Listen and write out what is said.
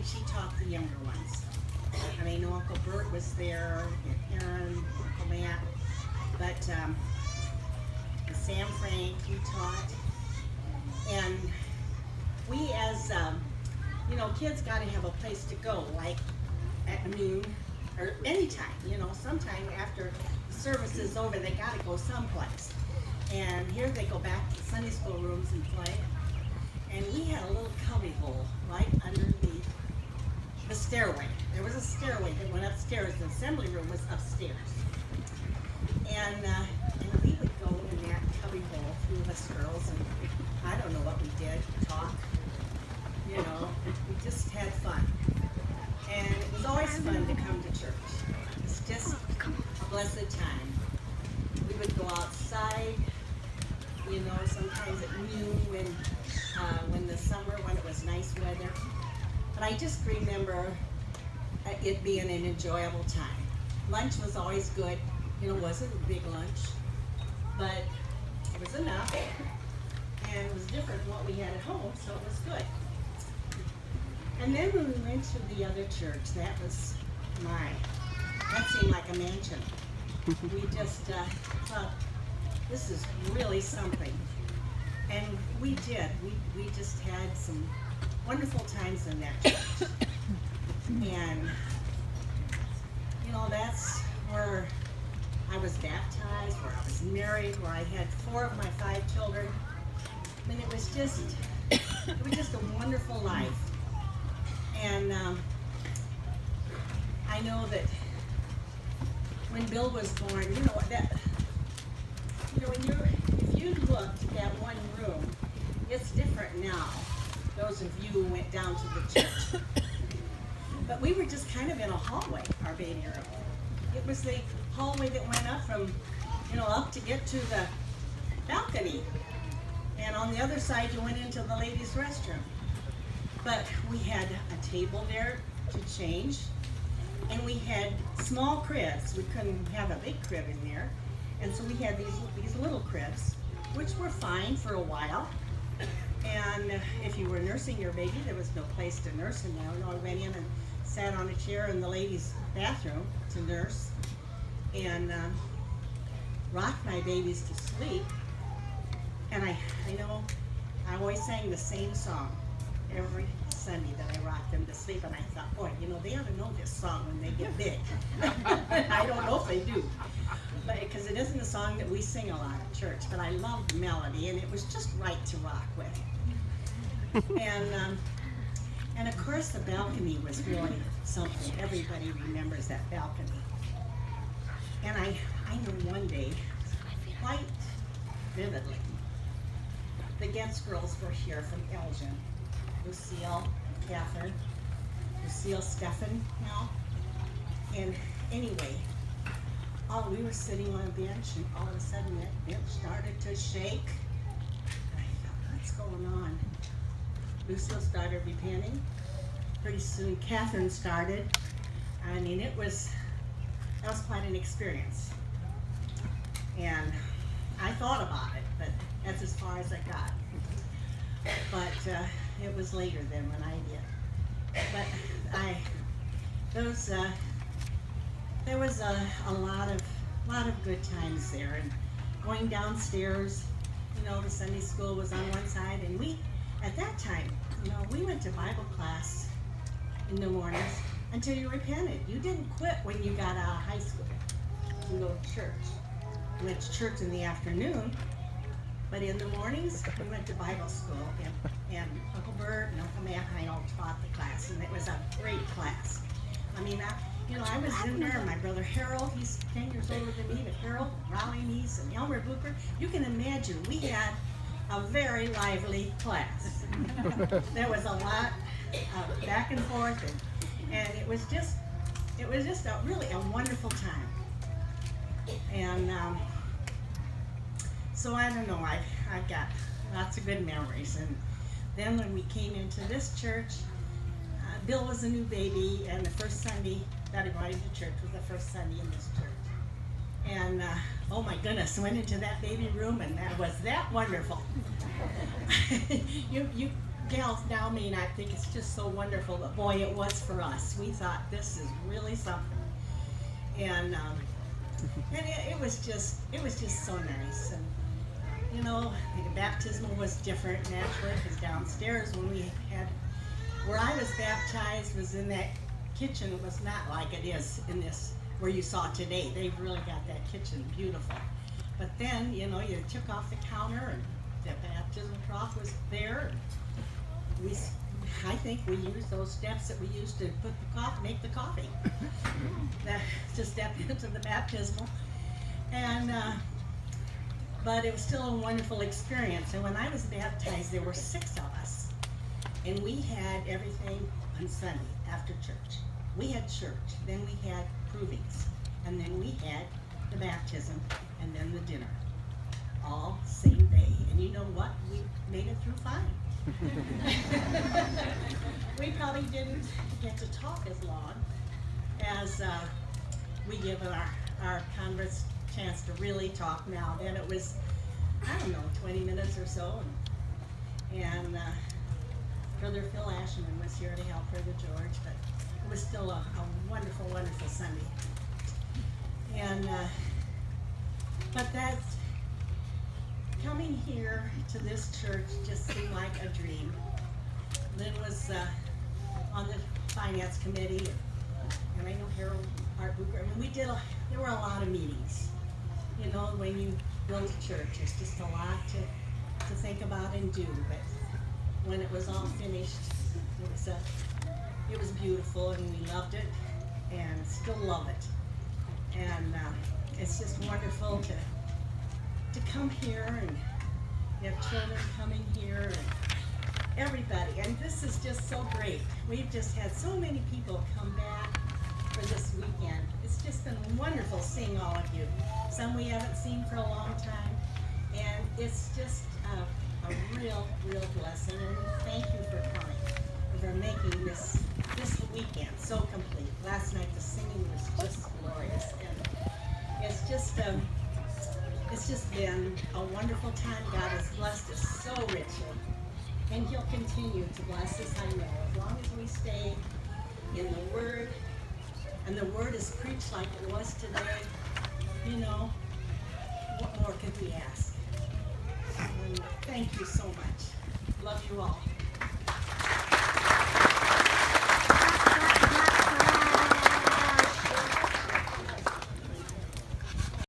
she taught the younger ones. I mean, Uncle Bert was there, and Aaron, Uncle Matt, but Sam Frank, he taught. And we as, kids got to have a place to go, like at noon or anytime, sometime after the service is over, they got to go someplace. And here they go back to the Sunday school rooms and play. And we had a little cubby hole right underneath the stairway. There was a stairway that went upstairs. The assembly room was upstairs. And we would go in that cubby hole, a few of us girls, and I don't know what we did, talk. We just had fun. And it was always fun to come to church. It's just a blessed time. We would go outside, sometimes at noon when the summer, when it was nice weather. But I just remember it being an enjoyable time. Lunch was always good. It wasn't a big lunch, but it was enough. And it was different from what we had at home, so it was good. And then when we went to the other church, that seemed like a mansion. We just thought, this is really something. And we did. We just had some wonderful times in that church. And, that's where I was baptized, where I was married, where I had 4 of my 5 children. I mean, it was just a wonderful life. And I know that when Bill was born, if you looked at one room, it's different now. Those of you who went down to the church. But we were just kind of in a hallway, our baby room. It was the hallway that went up from, up to get to the balcony. And on the other side, you went into the ladies' restroom. But we had a table there to change. And we had small cribs. We couldn't have a big crib in there. And so we had these little cribs, which were fine for a while. And if you were nursing your baby, there was no place to nurse him now. I went in and sat on a chair in the ladies' bathroom to nurse and rocked my babies to sleep. And I always sang the same song every Sunday that I rocked them to sleep. And I thought, boy, they ought to know this song when they get big. I don't know if they do, because it isn't a song that we sing a lot at church. But I loved the melody, and it was just right to rock with. And of course, the balcony was really something. Everybody remembers that balcony. And I know one day, quite vividly, the Getz girls were here from Elgin. Lucille, Catherine, Lucille, Stephan now. And anyway, we were sitting on a bench, and all of a sudden that bench started to shake. And I thought, what's going on? Lucille started repenting. Pretty soon, Catherine started. I mean, that was quite an experience. And I thought about it, but that's as far as I got. But it was later than when I did. But there was a lot of good times there. And going downstairs, the Sunday school was on one side, and at that time, we went to Bible class in the mornings until you repented. You didn't quit when you got out of high school and go to church. You went to church in the afternoon, but in the mornings, we went to Bible school, and Uncle Bert and Uncle Matt and I all taught the class, and it was a great class. I mean, I was in there, and my brother Harold, he's 10 years older than me, but Harold, Raleigh Neese, and Elmer Booker, you can imagine we had a very lively class. There was a lot of back and forth, and it was just really a wonderful time. And so I don't know, I've got lots of good memories. And then when we came into this church, Bill was a new baby, and the first Sunday that he invited to church was the first Sunday in this church. And oh my goodness, went into that baby room, and that was that wonderful. gals now may not think it's just so wonderful, but boy, it was for us. We thought this is really something, and it was just so nice. And you know, the baptismal was different naturally because downstairs when we had, where I was baptized was in that kitchen. It was not like it is in this where you saw today. They've really got that kitchen beautiful. But then, you know, you took off the counter and the baptism trough was there. I think we used those steps that we used to put the make the coffee. To step into the baptismal. And but it was still a wonderful experience. And when I was baptized, there were 6 of us. And we had everything on Sunday after church. We had church, then we had provings, and then we had the baptism, and then the dinner. All same day. And you know what? We made it through fine. We probably didn't get to talk as long as we give our converts a chance to really talk now. Then it was, I don't know, 20 minutes or so. And Brother Phil Ashman was here to help Brother George, but it was still a wonderful, wonderful Sunday. And but that's, coming here to this church just seemed like a dream. Lynn was on the finance committee, and I know Harold Hartbucher. I mean, there were a lot of meetings. You know, when you build a church, it's just a lot to think about and do. But when it was all finished, it was beautiful, and we loved it, and still love it. And it's just wonderful to come here, and you have children coming here, and everybody. And this is just so great. We've just had so many people come back for this weekend. It's just been wonderful seeing all of you. Some we haven't seen for a long time, and it's just a real, real blessing. And thank you for coming, for making this weekend so complete. Last night the singing was just glorious, and it's just been a wonderful time. God has blessed us so richly, and He'll continue to bless us, I know, as long as we stay in the Word, and the Word is preached like it was today. You know, what more could we ask? And thank you so much. Love you all.